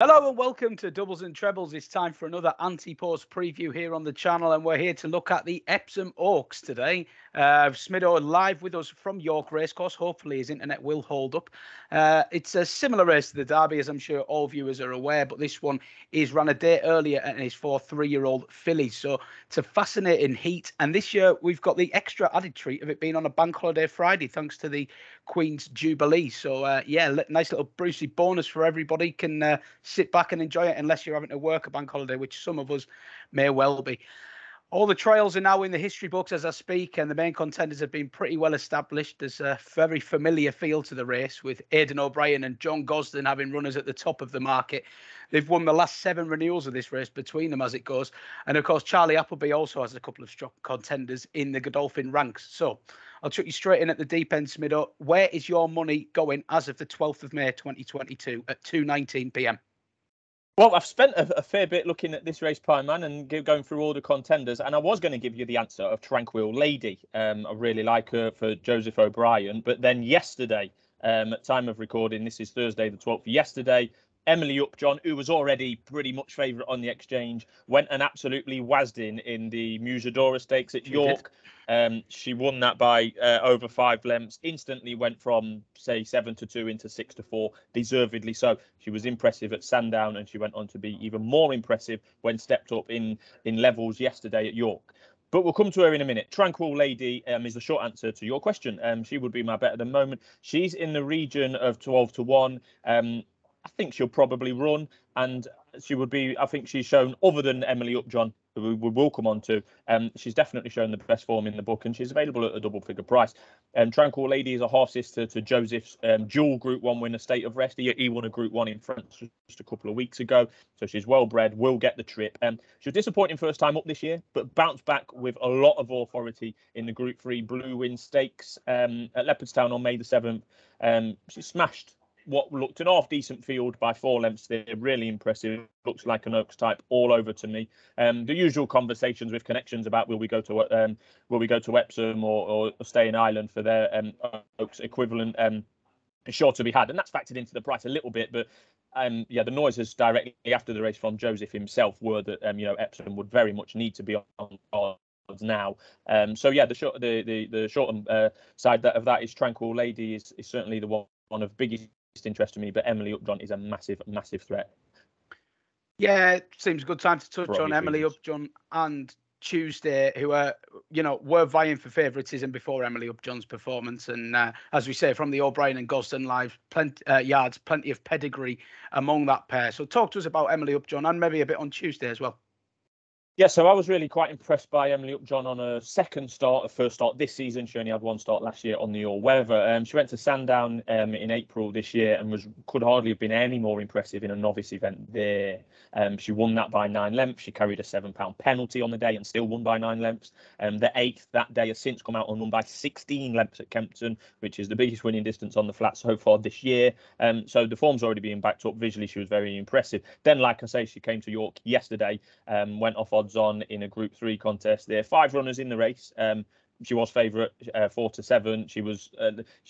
Hello and welcome to Doubles and Trebles. It's time for another Ante Post preview here on the channel, and we're here to look at the Epsom Oaks today. Smido live with us from York Racecourse. Hopefully his internet will hold up. It's a similar race to the Derby, as I'm sure all viewers are aware, but this one is run a day earlier and is for 3-year-old fillies. So it's a fascinating heat, and this year we've got the extra added treat of it being on a bank holiday Friday, thanks to the Queen's Jubilee. So yeah, nice little Brucey bonus for everybody. Can sit back and enjoy it, unless you're having to work a bank holiday, which some of us may well be. All the trails are now in the history books as I speak, and the main contenders have been pretty well established. There's a very familiar feel to the race, with Aidan O'Brien and John Gosden having runners at the top of the market. They've won the last 7 renewals of this race between them as it goes. And of course, Charlie Appleby also has a couple of strong contenders in the Godolphin ranks. So I'll chuck you straight in at the deep end, Smido. Where is your money going as of the 12th of May, 2022 at 2:19 p.m? Well, I've spent a fair bit looking at this race, Prime Man, and going through all the contenders. And I was going to give you the answer of Tranquil Lady. I really like her for Joseph O'Brien. But then yesterday, at time of recording, this is Thursday the 12th, yesterday, Emily Upjohn, who was already pretty much favourite on the exchange, went and absolutely wazzed in the Musadora Stakes at York. She won that by over 5 lengths, instantly went from, say, 7-2 into 6-4, deservedly so. She was impressive at Sandown, and she went on to be even more impressive when stepped up in levels yesterday at York. But we'll come to her in a minute. Tranquil Lady is the short answer to your question. She would be my bet at the moment. She's in the region of 12-1. I think she'll probably run, and she would be, I think she's shown, other than Emily Upjohn, who we will come on to, she's definitely shown the best form in the book, and she's available at a double figure price. Tranquil Lady is a half sister to Joseph's dual Group 1 winner, State of Rest. He won a Group 1 in France just a couple of weeks ago, so she's well bred, will get the trip. She was disappointing first time up this year, but bounced back with a lot of authority in the Group 3 Blue Win Stakes at Leopardstown on May the 7th. She smashed what looked an half decent field by 4 lengths there. Really impressive. Looks like an Oaks type all over to me. The usual conversations with connections about will we go to Epsom or stay in Ireland for their Oaks equivalent is sure to be had, and that's factored into the price a little bit. But yeah, the noises directly after the race from Joseph himself were that Epsom would very much need to be on odds now. So yeah, the short side of that is Tranquil Lady is certainly the one of biggest interest to me, but Emily Upjohn is a massive threat. Yeah, it seems a good time to touch on Emily Upjohn and Tuesday, who were vying for favouritism before Emily Upjohn's performance, and as we say, from the O'Brien and Gosden live yards, plenty of pedigree among that pair. So talk to us about Emily Upjohn, and maybe a bit on Tuesday as well. Yeah, so I was really quite impressed by Emily Upjohn on her first start this season. She only had 1 start last year on the all-weather. She went to Sandown in April this year and could hardly have been any more impressive in a novice event there. She won that by 9 lengths. She carried a £7 penalty on the day and still won by 9 lengths. The 8th that day has since come out and won by 16 lengths at Kempton, which is the biggest winning distance on the flat so far this year. So the form's already being backed up. Visually, she was very impressive. Then, like I say, she came to York yesterday, went off odds on in a Group 3 contest there. 5 runners in the race. She was favourite 4-7. She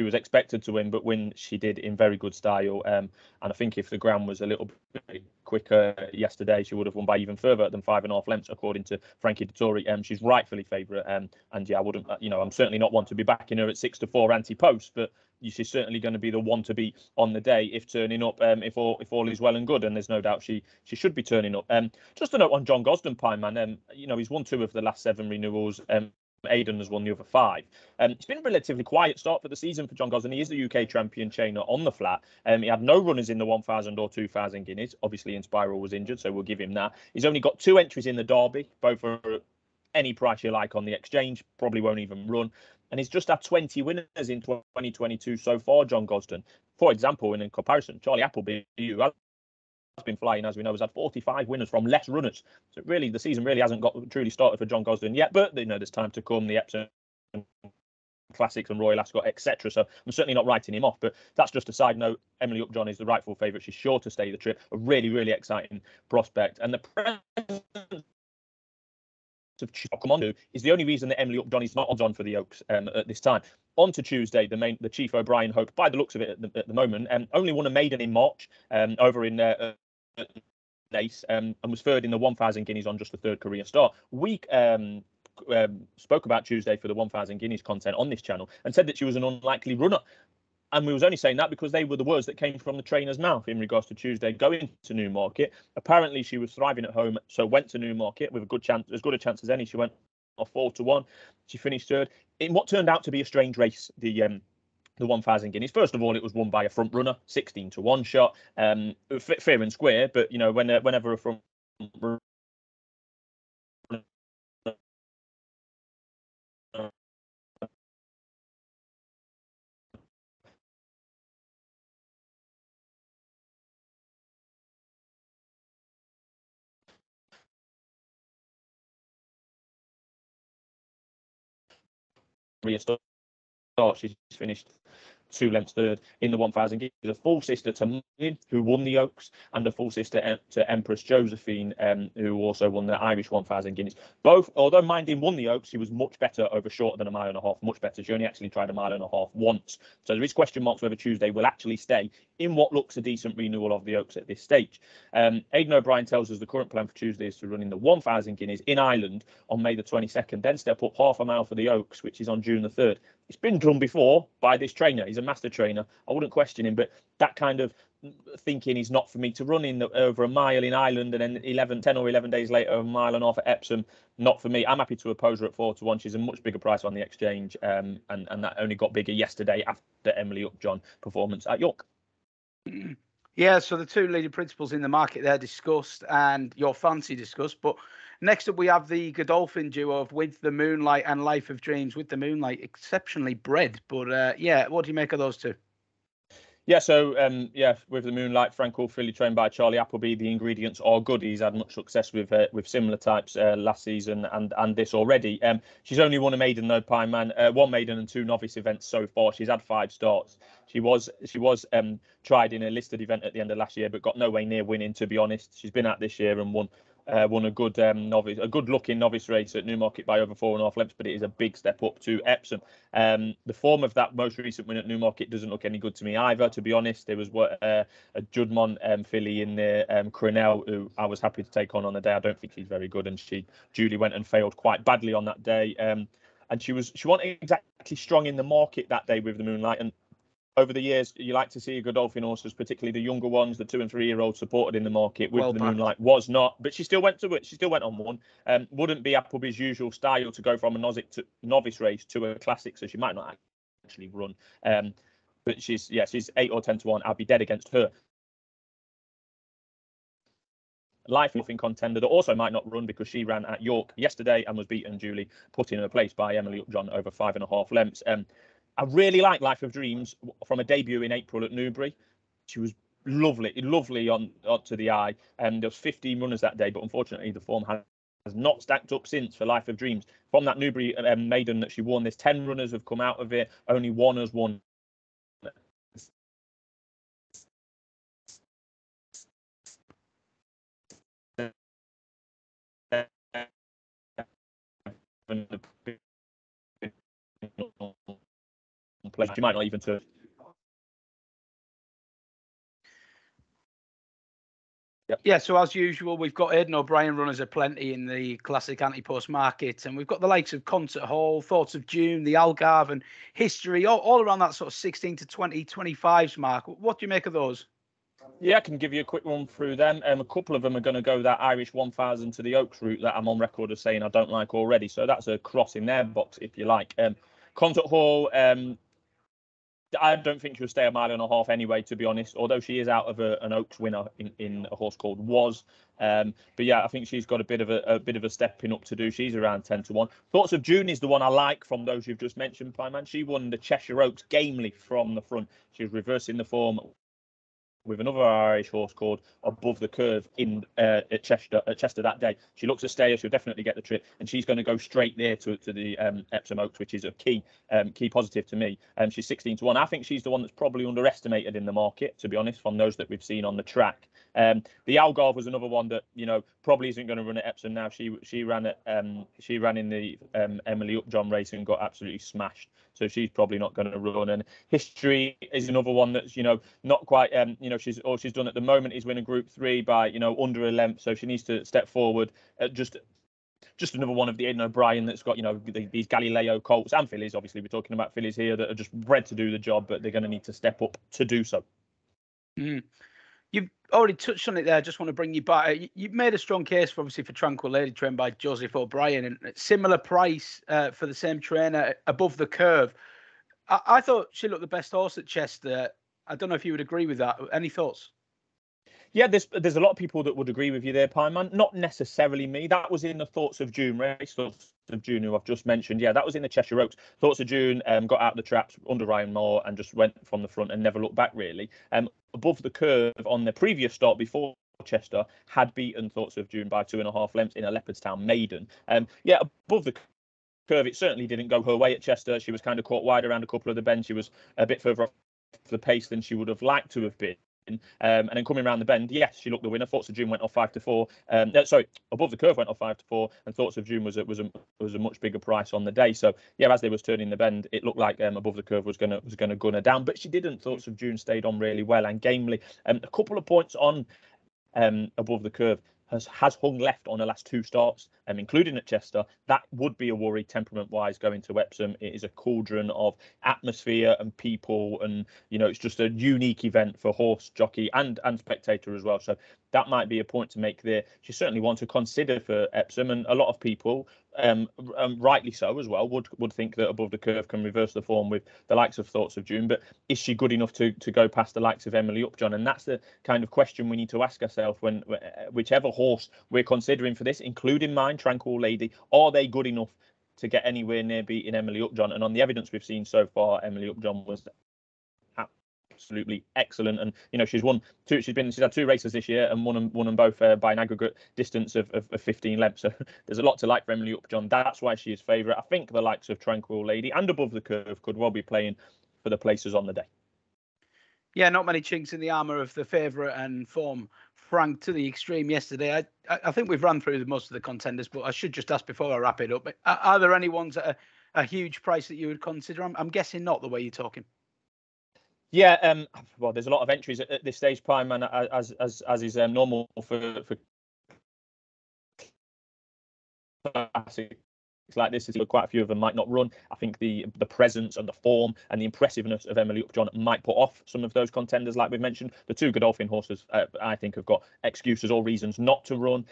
was expected to win, but win she did in very good style. And I think if the ground was a little bit quicker yesterday, she would have won by even further than 5.5 lengths, according to Frankie Dettori. She's rightfully favourite. And yeah, I wouldn't, I'm certainly not one to be backing her at 6-4 Ante Post, but she's certainly going to be the one to beat on the day if turning up, if all is well and good, and there's no doubt she should be turning up. Just a note on John Gosden, Pine Man. He's won 2 of the last 7 renewals. Aidan has won the other 5. It's been a relatively quiet start for the season for John Gosden. He is the UK champion chainer on the flat. He had no runners in the 1,000 or 2,000 guineas. Obviously, Inspiral was injured, so we'll give him that. He's only got 2 entries in the Derby, both are any price you like on the exchange. Probably won't even run. And he's just had 20 winners in 2022 so far, John Gosden. For example, in comparison, Charlie Appleby, who has been flying, as we know, has had 45 winners from less runners. So really, the season really hasn't got truly started for John Gosden yet, but there's time to come. The Epsom Classics and Royal Ascot, etc. So I'm certainly not writing him off, but that's just a side note. Emily Upjohn is the rightful favourite. She's sure to stay the trip. A really exciting prospect. And the presence of Commando is the only reason that Emily Upjohn is not odds on for the Oaks at this time. On to Tuesday, the Chief O'Brien hope, by the looks of it at the moment, only won a maiden in March over in Nice, and was third in the 1,000 guineas on just the third career start. We spoke about Tuesday for the 1,000 guineas content on this channel and said that she was an unlikely runner. And we was only saying that because they were the words that came from the trainer's mouth in regards to Tuesday going to Newmarket. Apparently, she was thriving at home, so went to Newmarket with a good chance, as good a chance as any. She went off 4-1. She finished third in what turned out to be a strange race. The 1,000 guineas. First of all, it was won by a front runner, 16-1 shot, fair and square. But you know, whenever a front runner restart, she's finished 2 lengths third in the 1,000 guineas. A full sister to Moonlight, who won the Oaks, and a full sister to Empress Josephine, who also won the Irish 1,000 guineas. Both, although Minding won the Oaks, she was much better over shorter than a mile and a half, much better. She only actually tried a mile and a half once. So there is question marks whether Tuesday will actually stay in what looks a decent renewal of the Oaks at this stage. Aidan O'Brien tells us the current plan for Tuesday is to run in the 1,000 guineas in Ireland on May the 22nd, then step up half a mile for the Oaks, which is on June the 3rd. It's been done before by this trainer. He's a master trainer. I wouldn't question him, but that kind of thinking is not for me to run in over a mile in Ireland and then 10 or 11 days later, a mile and a half at Epsom. Not for me. I'm happy to oppose her at 4-1. She's a much bigger price on the exchange, and that only got bigger yesterday after Emily Upjohn performance at York. Yeah, so the two leading principles in the market there discussed and your fancy discussed. But next up, we have the Godolphin duo of With the Moonlight and Life of Dreams. With the Moonlight, exceptionally bred. But yeah, what do you make of those two? Yeah, so with the Moonlight, Tranquil, filly trained by Charlie Appleby, the ingredients are good. He's had much success with similar types last season and this already. She's only won a maiden though, Pine Man, 1 maiden and 2 novice events so far. She's had 5 starts. She was tried in a listed event at the end of last year, but got no way near winning. To be honest, she's been out this year and won a good looking novice race at Newmarket by over 4.5 lengths, but it is a big step up to Epsom. The form of that most recent win at Newmarket doesn't look any good to me either, to be honest. There was a Judmont filly in there, Crenell, who I was happy to take on the day. I don't think she's very good, and she duly went and failed quite badly on that day. And she wasn't exactly strong in the market that day with the Moonlight. And over the years, you like to see Godolphin horses, particularly the younger ones, the 2- and 3-year-olds supported in the market. With the Moonlight was not, but she still went to it. She still went on one. Wouldn't be Appleby's usual style to go from a novice race to a classic, so she might not actually run. But she's 8 or 10-1. I'd be dead against her. Life in contender that also might not run because she ran at York yesterday and was beaten duly, put in her place by Emily Upjohn over 5.5 lengths. I really like Life of Dreams from a debut in April at Newbury. She was lovely on to the eye. And there was 15 runners that day, but unfortunately the form has not stacked up since for Life of Dreams. From that Newbury maiden that she won, there's 10 runners have come out of it. Only 1 has won. She might not even turn. Yep. Yeah, so as usual, we've got Aidan O'Brien runners aplenty in the classic Ante Post market, and we've got the likes of Concert Hall, Thoughts of June, the Algarve, and History, all around that sort of 16 to 20, 25s mark. What do you make of those? Yeah, I can give you a quick run through them. A couple of them are going to go that Irish 1,000 to the Oaks route that I'm on record as saying I don't like already. So that's a cross in their box, if you like. Concert Hall, I don't think she'll stay a mile and a half anyway, to be honest, although she is out of an Oaks winner in a horse called Was. But yeah, I think she's got a bit of a stepping up to do. She's around 10-1. Thoughts of June is the one I like from those you've just mentioned, Pieman. She won the Cheshire Oaks gamely from the front. She was reversing the form with another Irish horse called Above the Curve at Chester that day. She looks a stayer. She'll definitely get the trip, and she's going to go straight there to the Epsom Oaks, which is a key positive to me. She's 16-1. I think she's the one that's probably underestimated in the market, to be honest, from those that we've seen on the track. The Algarve was another one that, you know, probably isn't going to run at Epsom now. She ran in the Emily Upjohn race and got absolutely smashed. So she's probably not going to run. And History is another one that's, you know, not quite, you know, all she's done at the moment is win a Group 3 by, you know, under a length. So she needs to step forward. Just another one of the Aidan O'Brien that's got, you know, these Galileo colts and fillies. Obviously, we're talking about fillies here that are just bred to do the job, but they're going to need to step up to do so. You've already touched on it there. I just want to bring you back. You've made a strong case, for, obviously, for Tranquil Lady, trained by Joseph O'Brien, and similar price for the same trainer, Above the Curve. I thought she looked the best horse at Chester. I don't know if you would agree with that. Any thoughts? Yeah, there's a lot of people that would agree with you there, Pineman. Not necessarily me. That was in the Thoughts of June race. Thoughts of June, who I've just mentioned. Yeah, that was in the Cheshire Oaks. Thoughts of June got out the traps under Ryan Moore and just went from the front and never looked back, really. Above the Curve on the previous start before Chester had beaten Thoughts of June by 2.5 lengths in a Leopardstown maiden. Yeah, Above the Curve, it certainly didn't go her way at Chester. She was kind of caught wide around a couple of the bends. She was a bit further off the pace than she would have liked to have been. And then coming around the bend, yes, she looked the winner. Thoughts of June went off 5-4. Above the Curve went off 5-4, and Thoughts of June was a much bigger price on the day. So yeah, as they was turning the bend, it looked like Above the Curve was gonna gun her down, but she didn't. Thoughts of June stayed on really well and gamely. A couple of points on Above the Curve. Has hung left on the last 2 starts, including at Chester. That would be a worry temperament-wise going to Epsom. It is a cauldron of atmosphere and people, and you know, it's just a unique event for horse, jockey, and spectator as well. So that might be a point to make there. She certainly wants to consider for Epsom, and a lot of people, rightly so as well, would think that Above the Curve can reverse the form with the likes of Thoughts of June. But is she good enough to go past the likes of Emily Upjohn? And that's the kind of question we need to ask ourselves when whichever horse we're considering for this, including mine, Tranquil Lady, are they good enough to get anywhere near beating Emily Upjohn? And on the evidence we've seen so far, Emily Upjohn was absolutely excellent, and you know, she's had 2 races this year and won them both by an aggregate distance of 15 lengths. So there's a lot to like for Emily Upjohn. That's why she is favourite. I think the likes of Tranquil Lady and Above the Curve could well be playing for the places on the day. Yeah, not many chinks in the armour of the favourite, and form frank to the extreme yesterday. I think we've run through most of the contenders, but I should just ask before I wrap it up. Are there any ones at a huge price that you would consider? I'm guessing not, the way you're talking. Yeah, well, there's a lot of entries at this stage, Prime, and as is normal for classic like this, is quite a few of them might not run. I think the presence and the form and the impressiveness of Emily Upjohn might put off some of those contenders, like we've mentioned. The 2 Godolphin horses, I think, have got excuses or reasons not to run.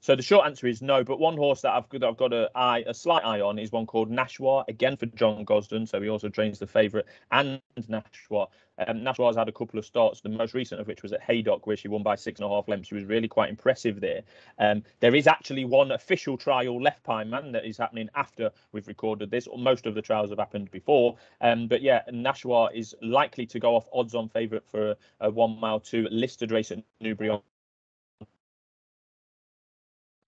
So the short answer is no. But one horse that I've got a slight eye on is one called Nashwa, again for John Gosden. So he also trains the favourite and Nashwa. Nashwa's had a couple of starts, the most recent of which was at Haydock, where she won by 6.5 lengths. She was really quite impressive there. There is actually one official trial left, Pineman, that is happening after we've recorded this. Most of the trials have happened before. But yeah, Nashwa is likely to go off odds-on favourite for a 1 mile 2 listed race at Newbury on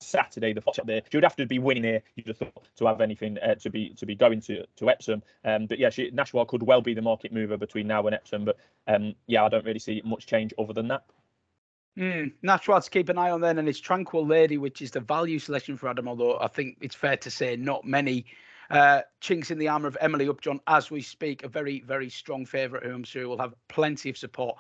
Saturday. The there, she would have to be winning here, you'd have thought, to have anything to be going to Epsom. But yeah, Nashwa could well be the market mover between now and Epsom. But yeah, I don't really see much change other than that. Nashwa to keep an eye on then, and it's Tranquil Lady, which is the value selection for Adam. Although I think it's fair to say not many chinks in the armour of Emily Upjohn as we speak. A very, very strong favourite, who I'm sure will have plenty of support.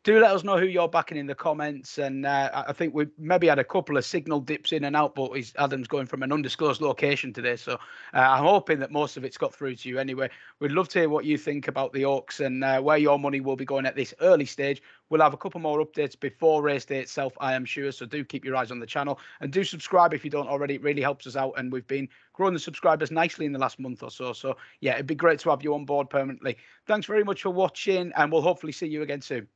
Do let us know who you're backing in the comments. And I think we maybe had a couple of signal dips in and out, but Adam's going from an undisclosed location today. So I'm hoping that most of it's got through to you anyway. We'd love to hear what you think about the Oaks and where your money will be going at this early stage. We'll have a couple more updates before race day itself, I am sure. So do keep your eyes on the channel and do subscribe if you don't already. It really helps us out. And we've been growing the subscribers nicely in the last month or so. So yeah, it'd be great to have you on board permanently. Thanks very much for watching, and we'll hopefully see you again soon.